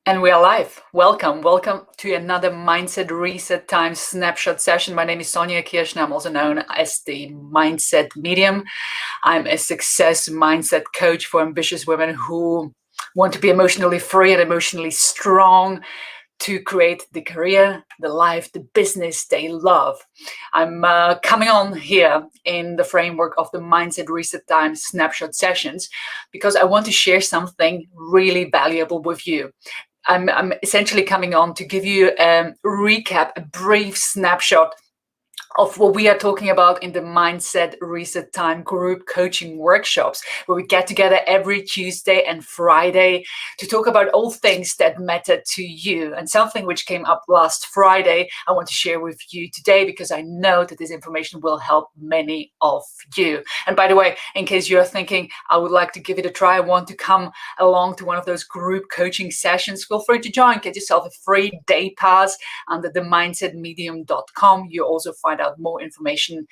And we are live. Welcome to another Mindset Reset Time snapshot session. My name is Sonia Kirschner. I'm also known as the Mindset Medium. I'm a success mindset coach for ambitious women who want to be emotionally free and emotionally strong to create the career, the life, the business they love. I'm coming on here in the framework of the Mindset Reset Time snapshot sessions because I want to share something really valuable with you. I'm essentially coming on to give you a recap, a brief snapshot of what we are talking about in the Mindset Reset Time group coaching workshops, where we get together every Tuesday and Friday to talk about all things that matter to you. And something which came up last Friday, I want to share with you today because I know that this information will help many of you. And by the way, in case you're thinking, I would like to give it a try, I want to come along to one of those group coaching sessions, feel free to join. Get yourself a free day pass under the mindsetmedium.com. You also find out more information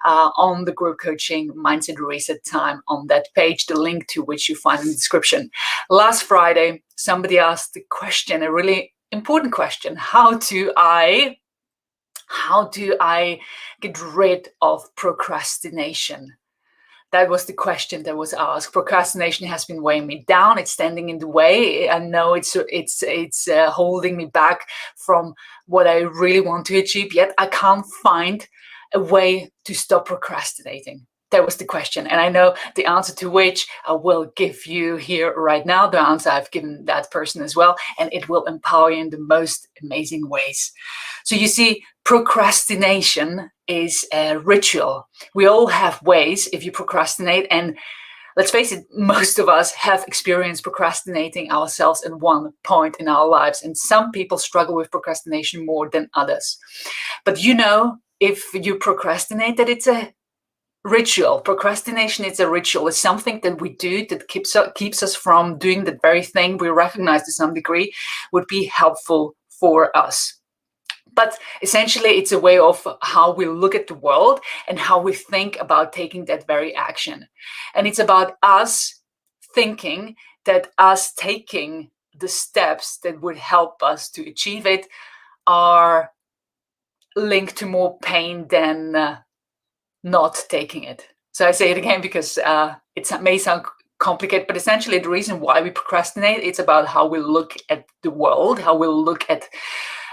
on the group coaching Mindset Reset Time on that page, the link to which you find in the description. Last Friday, somebody asked the question, a really important question: how do I get rid of procrastination? That was the question that was asked. Procrastination has been weighing me down. It's standing in the way. I know it's holding me back from what I really want to achieve. Yet I can't find a way to stop procrastinating. That was the question. And I know the answer to which I will give you here right now. The answer I've given that person as well. And it will empower you in the most amazing ways. So you see, procrastination is a ritual. We all have ways if you procrastinate. And let's face it, most of us have experienced procrastinating ourselves at one point in our lives. And some people struggle with procrastination more than others. But you know, if you procrastinate, that it's a ritual. Procrastination is a ritual. It's something that we do that keeps us from doing the very thing we recognize to some degree would be helpful for us. But essentially, it's a way of how we look at the world and how we think about taking that very action. And it's about us thinking that us taking the steps that would help us to achieve it are linked to more pain than not taking it. So I say it again because it may sound complicated, but essentially the reason why we procrastinate, it's about how we look at the world, how we look at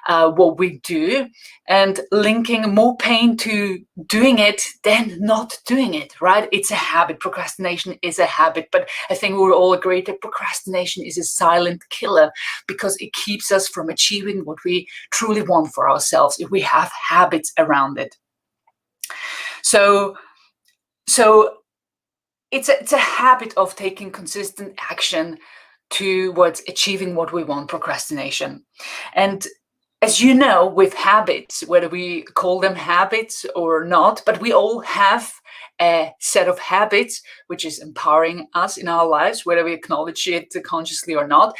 what we do, and linking more pain to doing it than not doing it, right? It's a habit. Procrastination is a habit, but I think we will all agree that procrastination is a silent killer because it keeps us from achieving what we truly want for ourselves if we have habits around it. So it's a habit of taking consistent action towards achieving what we want, procrastination. And as you know, with habits, whether we call them habits or not, but we all have a set of habits which is empowering us in our lives, whether we acknowledge it consciously or not,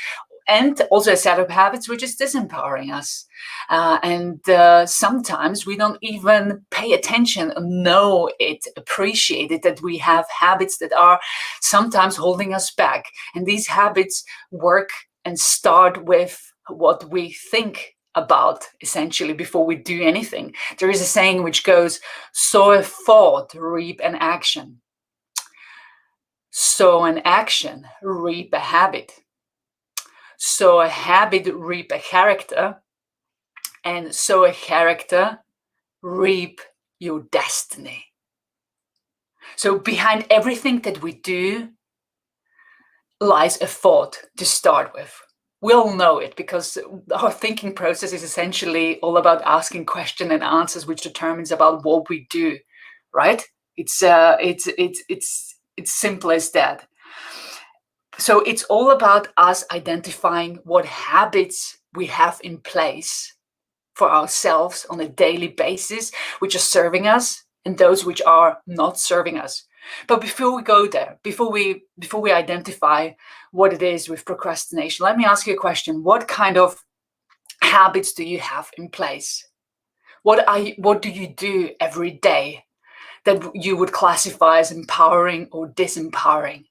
and also a set of habits which is disempowering us. And sometimes we don't even pay attention, know it, appreciate it, that we have habits that are sometimes holding us back. And these habits work and start with what we think about, essentially, before we do anything. There is a saying which goes, sow a thought, reap an action. Sow an action, reap a habit. Sow a habit, reap a character. And sow a character, reap your destiny. So behind everything that we do lies a thought to start with. We all know it because our thinking process is essentially all about asking questions and answers, which determines about what we do, right? It's simple as that. So it's all about us identifying what habits we have in place for ourselves on a daily basis, which are serving us, and those which are not serving us. But before we go there, before we identify what it is with procrastination, let me ask you a question. What kind of habits do you have in place? What do you do every day that you would classify as empowering or disempowering?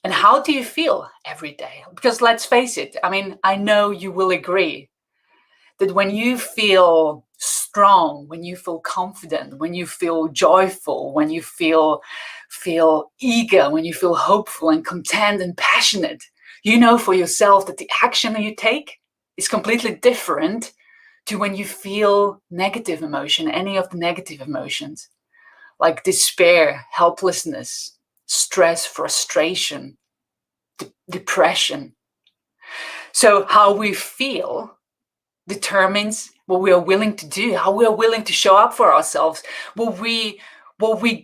And how do you feel every day? Because let's face it, I mean, I know you will agree that when you feel strong, when you feel confident, when you feel joyful, when you feel eager, when you feel hopeful and content and passionate, you know for yourself that the action you take is completely different to when you feel negative emotion, any of the negative emotions, like despair, helplessness, stress, frustration, depression. So how we feel determines what we are willing to do, how we are willing to show up for ourselves, what we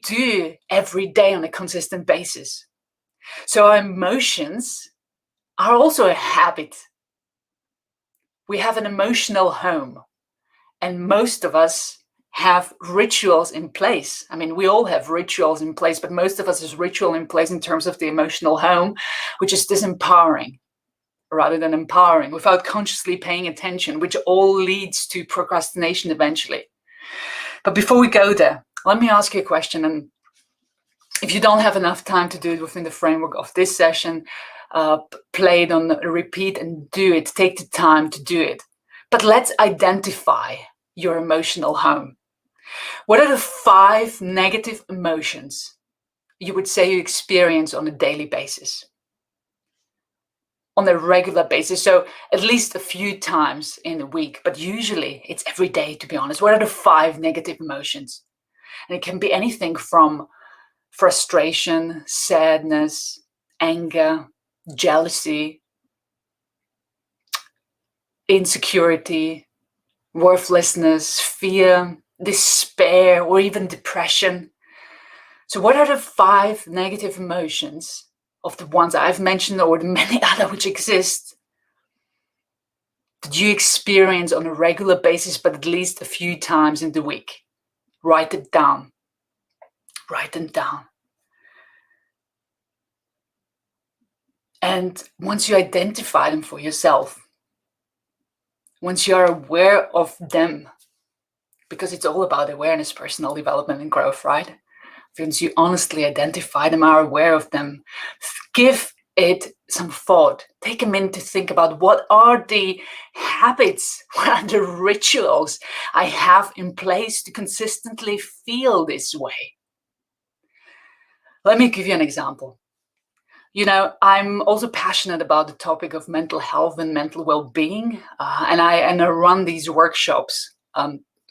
do every day on a consistent basis. So our emotions are also a habit. We have an emotional home, and most of us have rituals in place. I mean, we all have rituals in place, but most of us has ritual in place in terms of the emotional home, which is disempowering rather than empowering, without consciously paying attention, which all leads to procrastination eventually. But before we go there, let me ask you a question. And if you don't have enough time to do it within the framework of this session, play it on repeat and do it. Take the time to do it. But let's identify your emotional home. What are the 5 negative emotions you would say you experience on a daily basis? On a regular basis, so at least a few times in a week, but usually it's every day, to be honest. What are the 5 negative emotions? And it can be anything from frustration, sadness, anger, jealousy, insecurity, worthlessness, fear, despair, or even depression. So what are the 5 negative emotions of the ones I've mentioned or the many other which exist that you experience on a regular basis, but at least a few times in the week? Write it down. Write them down. And once you identify them for yourself, once you are aware of them, because it's all about awareness, personal development, and growth, right? Once you honestly identify them, are aware of them, give it some thought. Take a minute to think about what are the habits, what are the rituals I have in place to consistently feel this way. Let me give you an example. You know, I'm also passionate about the topic of mental health and mental well-being, and I run these workshops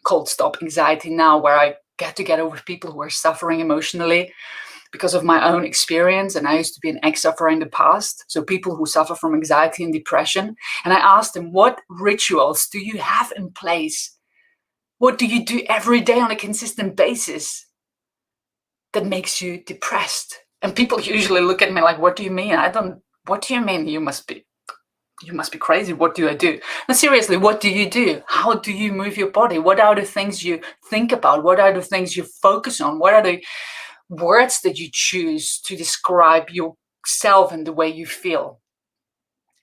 called Stop Anxiety Now, where I get together with people who are suffering emotionally because of my own experience. And I used to be an ex-sufferer in the past, so people who suffer from anxiety and depression. And I asked them, what rituals do you have in place? What do you do every day on a consistent basis that makes you depressed? And people usually look at me like, what do you mean? What do you mean? You must be crazy. What do I do? No, seriously, what do you do? How do you move your body? What are the things you think about? What are the things you focus on? What are the words that you choose to describe yourself and the way you feel?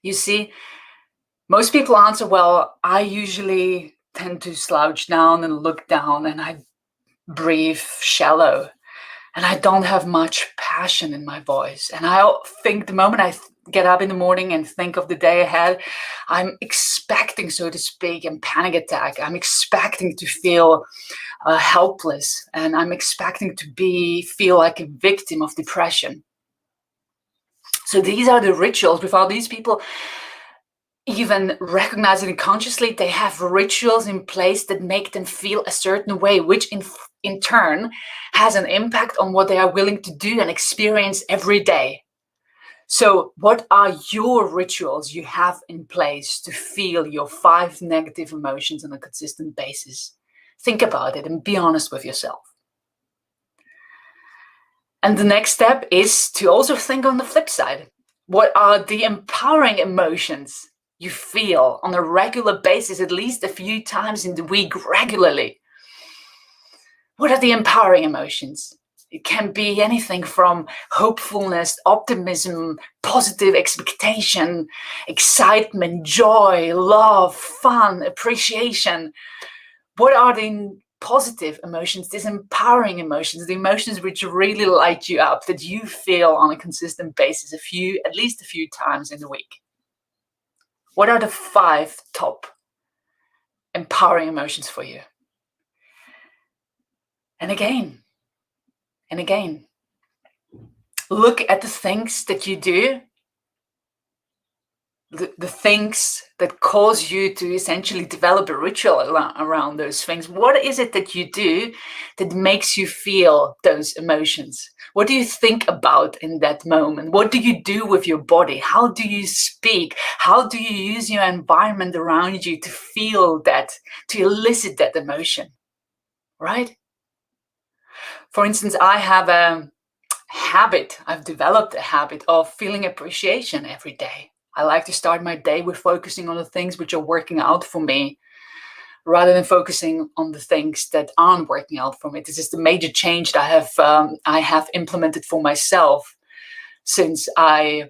You see, most people answer, well, I usually tend to slouch down and look down, and I breathe shallow, and I don't have much passion in my voice. And I think the moment I get up in the morning and think of the day ahead, I'm expecting, so to speak, a panic attack. I'm expecting to feel helpless, and I'm expecting to feel like a victim of depression. So these are the rituals. Without these people even recognizing it consciously, they have rituals in place that make them feel a certain way, which in turn has an impact on what they are willing to do and experience every day. So what are your rituals you have in place to feel your 5 negative emotions on a consistent basis? Think about it and be honest with yourself. And the next step is to also think on the flip side. What are the empowering emotions you feel on a regular basis, at least a few times in the week, regularly? What are the empowering emotions? It can be anything from hopefulness, optimism, positive expectation, excitement, joy, love, fun, appreciation. What are the positive emotions, these empowering emotions, the emotions which really light you up, that you feel on a consistent basis at least a few times in the week? What are the 5 top empowering emotions for you? And again, look at the things that you do, the things that cause you to essentially develop a ritual around those things. What is it that you do that makes you feel those emotions? What do you think about in that moment? What do you do with your body? How do you speak? How do you use your environment around you to feel that, to elicit that emotion, right? For instance, I've developed a habit of feeling appreciation every day. I like to start my day with focusing on the things which are working out for me, rather than focusing on the things that aren't working out for me. This is the major change that I have implemented for myself since I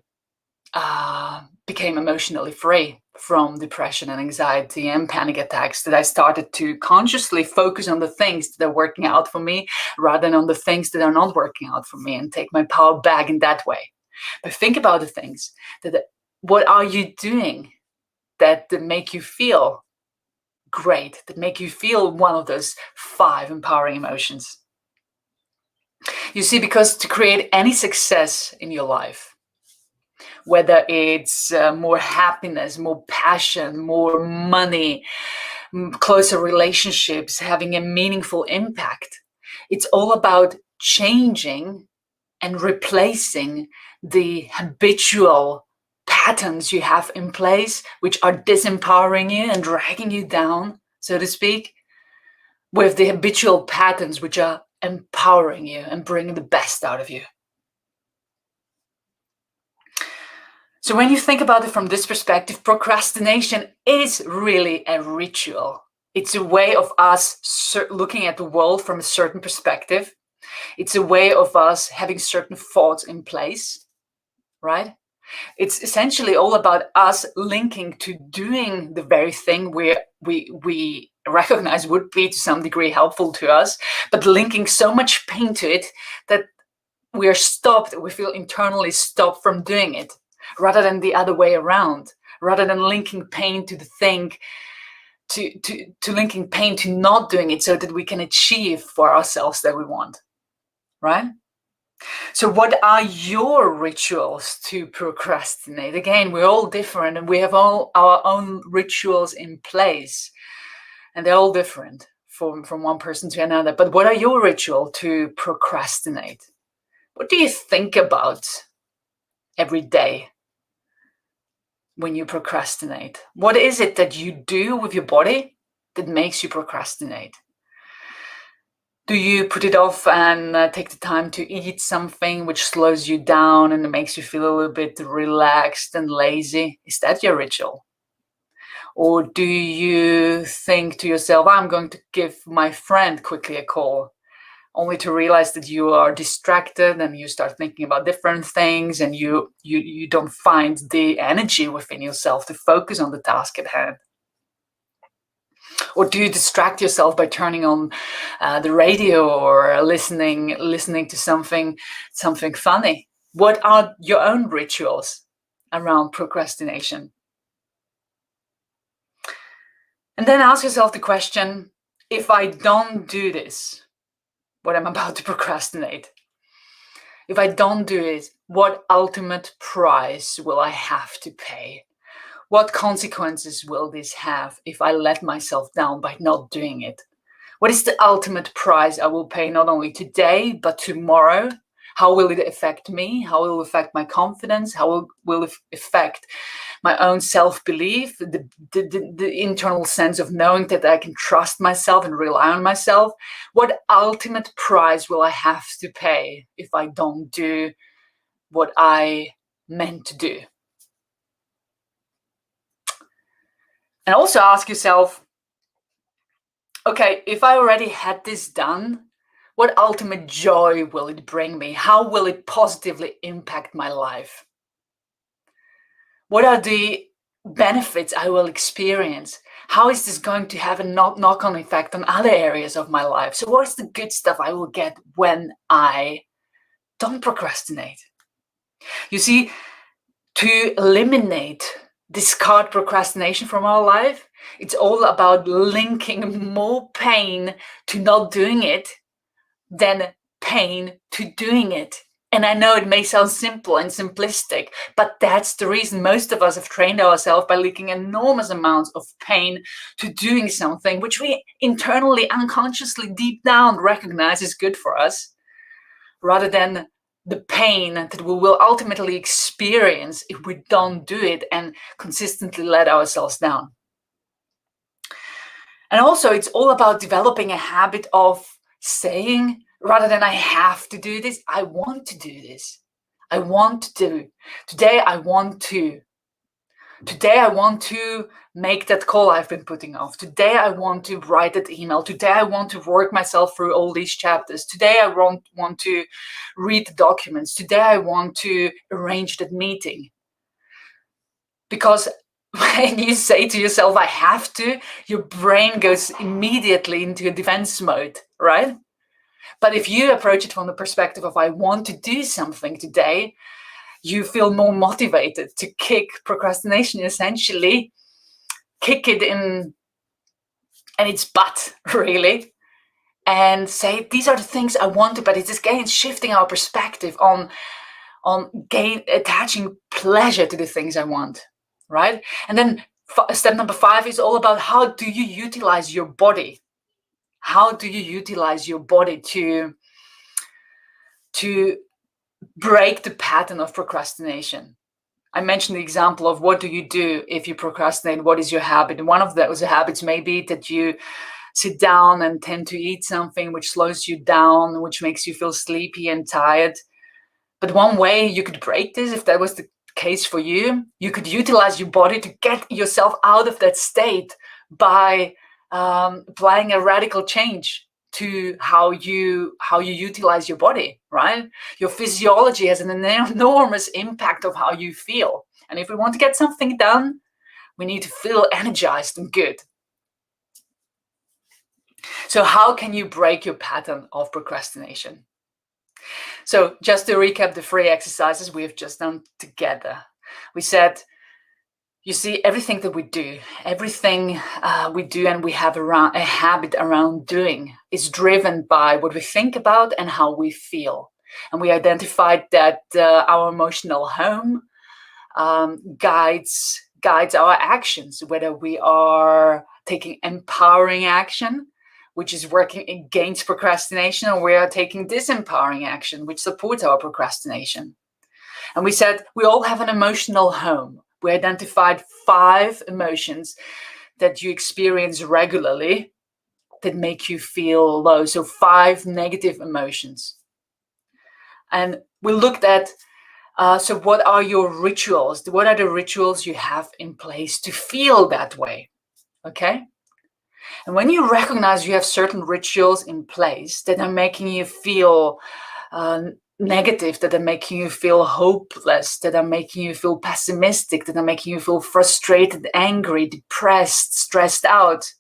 became emotionally free from depression and anxiety and panic attacks, that I started to consciously focus on the things that are working out for me rather than on the things that are not working out for me, and take my power back in that way. But think about the things what are you doing that make you feel great, that make you feel one of those 5 empowering emotions? You see, because to create any success in your life, whether it's more happiness, more passion, more money, closer relationships, having a meaningful impact, it's all about changing and replacing the habitual patterns you have in place, which are disempowering you and dragging you down, so to speak, with the habitual patterns which are empowering you and bringing the best out of you. So when you think about it from this perspective, procrastination is really a ritual. It's a way of us looking at the world from a certain perspective. It's a way of us having certain thoughts in place, right? It's essentially all about us linking to doing the very thing we recognize would be to some degree helpful to us, but linking so much pain to it that we feel internally stopped from doing it, rather than the other way around, rather than linking pain to the thing, to linking pain to not doing it so that we can achieve for ourselves that we want, right? So what are your rituals to procrastinate? Again, we're all different and we have all our own rituals in place, and they're all different from one person to another. But what are your rituals to procrastinate? What do you think about every day when you procrastinate? What is it that you do with your body that makes you procrastinate? Do you put it off and take the time to eat something which slows you down and makes you feel a little bit relaxed and lazy? Is that your ritual? Or do you think to yourself, I'm going to give my friend quickly a call, only to realize that you are distracted and you start thinking about different things, and you don't find the energy within yourself to focus on the task at hand? Or do you distract yourself by turning on the radio or listening to something funny? What are your own rituals around procrastination? And then ask yourself the question, if I don't do this, what I'm about to procrastinate, if I don't do it, what ultimate price will I have to pay? What consequences will this have if I let myself down by not doing it? What is the ultimate price I will pay, not only today, but tomorrow? How will it affect me? How will it affect my confidence? How will it affect my own self-belief, the internal sense of knowing that I can trust myself and rely on myself? What ultimate price will I have to pay if I don't do what I meant to do? And also ask yourself, okay, if I already had this done, what ultimate joy will it bring me? How will it positively impact my life? What are the benefits I will experience? how is this going to have a knock-on effect on other areas of my life? So what is the good stuff I will get when I don't procrastinate? You see, to eliminate, discard procrastination from our life, it's all about linking more pain to not doing it than pain to doing it. And I know it may sound simple and simplistic, but that's the reason most of us have trained ourselves by linking enormous amounts of pain to doing something which we internally, unconsciously, deep down recognize is good for us, rather than the pain that we will ultimately experience if we don't do it and consistently let ourselves down. And also, it's all about developing a habit of saying, rather than I have to do this, I want to do this. I want to do. Today I want to. Today I want to make that call I've been putting off. Today I want to write that email. Today I want to work myself through all these chapters. Today I want to read the documents. Today I want to arrange that meeting. Because when you say to yourself, I have to, your brain goes immediately into a defense mode, right? But if you approach it from the perspective of, I want to do something today, you feel more motivated to kick procrastination, essentially, kick it in its butt, really, and say, these are the things I want to, but it's again shifting our perspective on attaching pleasure to the things I want, right? And then step number 5 is all about how do you utilize your body? How do you utilize your body to break the pattern of procrastination? I mentioned the example of what do you do if you procrastinate? What is your habit? And one of those habits may be that you sit down and tend to eat something which slows you down, which makes you feel sleepy and tired. But one way you could break this, if that was the case for you, you could utilize your body to get yourself out of that state by applying a radical change to how you utilize your body, right? Your physiology has an enormous impact of how you feel. And if we want to get something done, we need to feel energized and good. So how can you break your pattern of procrastination? So just to recap the 3 exercises we have just done together. We said, you see, everything that we do, everything we do and we have a habit around doing is driven by what we think about and how we feel. And we identified that our emotional home guides our actions, whether we are taking empowering action, which is working against procrastination, or we are taking disempowering action, which supports our procrastination. And we said we all have an emotional home. We identified 5 emotions that you experience regularly that make you feel low. So 5 negative emotions. And we looked at, so what are your rituals? What are the rituals you have in place to feel that way? Okay? And when you recognize you have certain rituals in place that are making you feel negative, that are making you feel hopeless, that are making you feel pessimistic, that are making you feel frustrated, angry, depressed, stressed out,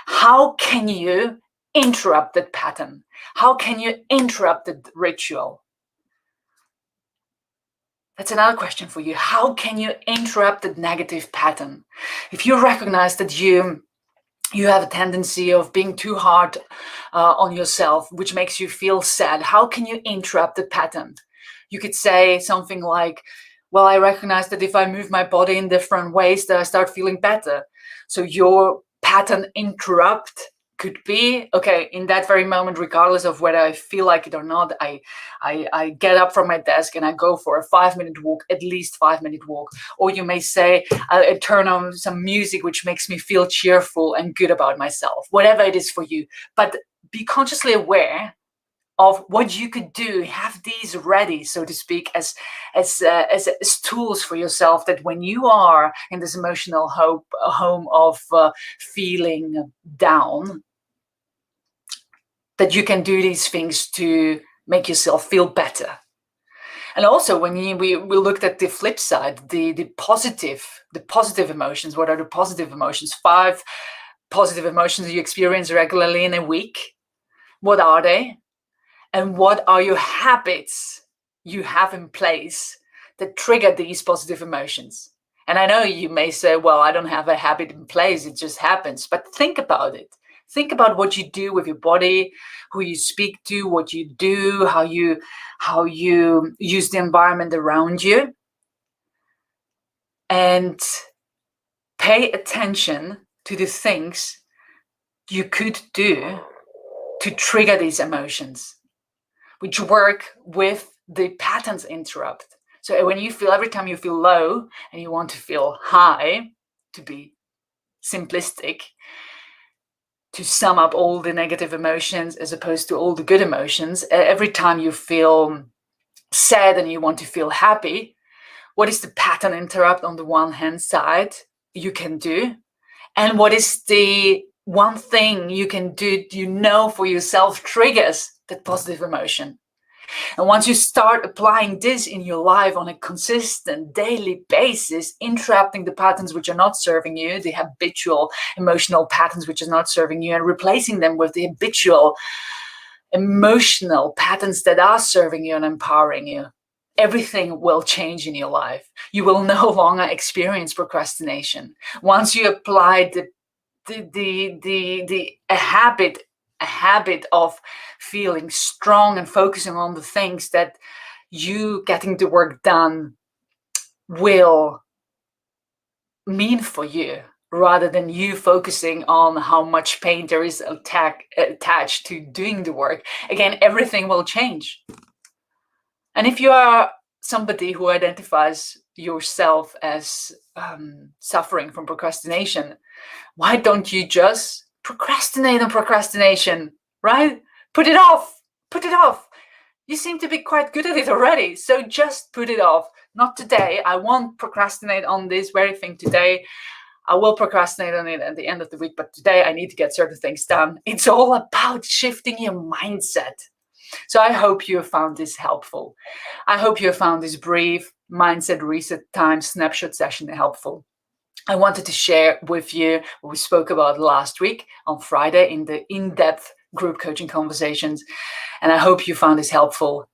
how can you interrupt that pattern? How can you interrupt that ritual? That's another question for you. How can you interrupt that negative pattern? If you recognize that you have a tendency of being too hard on yourself, which makes you feel sad, how can you interrupt the pattern? You could say something like, well, I recognize that if I move my body in different ways, that I start feeling better. So your pattern interrupt could be, okay, in that very moment, regardless of whether I feel like it or not, I get up from my desk and I go for a 5-minute walk, at least 5-minute walk. Or you may say, I turn on some music which makes me feel cheerful and good about myself, whatever it is for you. But be consciously aware of what you could do. Have these ready, so to speak, as tools for yourself, that when you are in this emotional home of feeling down, that you can do these things to make yourself feel better. And also when we looked at the flip side, the positive emotions. What are the positive emotions? 5 positive emotions you experience regularly in a week. What are they? And what are your habits you have in place that trigger these positive emotions? And I know you may say, well, I don't have a habit in place, it just happens. But think about it. Think about what you do with your body, who you speak to, what you do, how you use the environment around you. And pay attention to the things you could do to trigger these emotions, which work with the patterns interrupt. So when you feel, every time you feel low and you want to feel high, to be simplistic, to sum up all the negative emotions as opposed to all the good emotions, every time you feel sad and you want to feel happy, what is the pattern interrupt on the one hand side you can do? And what is the one thing you can do, for yourself triggers that positive emotion? And once you start applying this in your life on a consistent daily basis, interrupting the patterns which are not serving you, the habitual emotional patterns which are not serving you, and replacing them with the habitual emotional patterns that are serving you and empowering you, everything will change in your life. You will no longer experience procrastination. Once you apply a habit of feeling strong and focusing on the things that you getting the work done will mean for you, rather than you focusing on how much pain there is attached to doing the work, again, everything will change. And if you are somebody who identifies yourself as suffering from procrastination, why don't you just procrastinate on procrastination, right? Put it off. You seem to be quite good at it already, so just put it off. Not today. I won't procrastinate on this very thing today. I will procrastinate on it at the end of the week, but today I need to get certain things done. It's all about shifting your mindset. So I hope you have found this helpful. I hope you have found this brief mindset reset time snapshot session helpful. I wanted to share with you what we spoke about last week on Friday in the in-depth group coaching conversations. And I hope you found this helpful.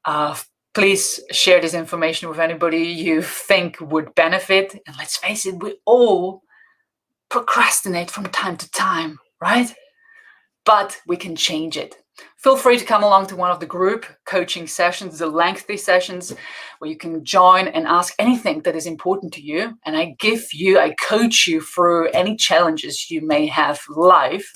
Please share this information with anybody you think would benefit. And let's face it, we all procrastinate from time to time, right? But we can change it. Feel free to come along to one of the group coaching sessions, the lengthy sessions, where you can join and ask anything that is important to you. And I coach you through any challenges you may have live.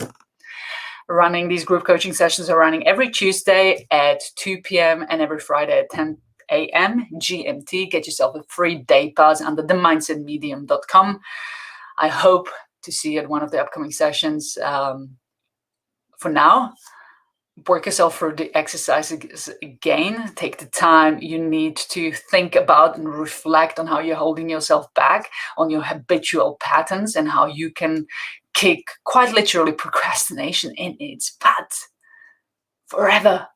Running these group coaching sessions are running every Tuesday at 2 p.m. and every Friday at 10 a.m. GMT. Get yourself a free day pass under themindsetmedium.com. I hope to see you at one of the upcoming sessions. For now, work yourself through the exercises again. Take the time you need to think about and reflect on how you're holding yourself back, on your habitual patterns, and how you can kick, quite literally, procrastination in its butt forever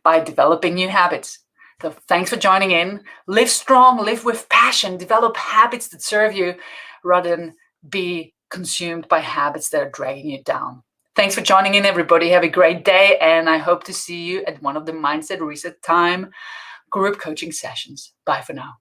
by developing new habits. So thanks for joining in. Live strong, live with passion, develop habits that serve you rather than be consumed by habits that are dragging you down. Thanks for joining in, everybody. Have a great day, and I hope to see you at one of the Mindset Reset Time group coaching sessions. Bye for now.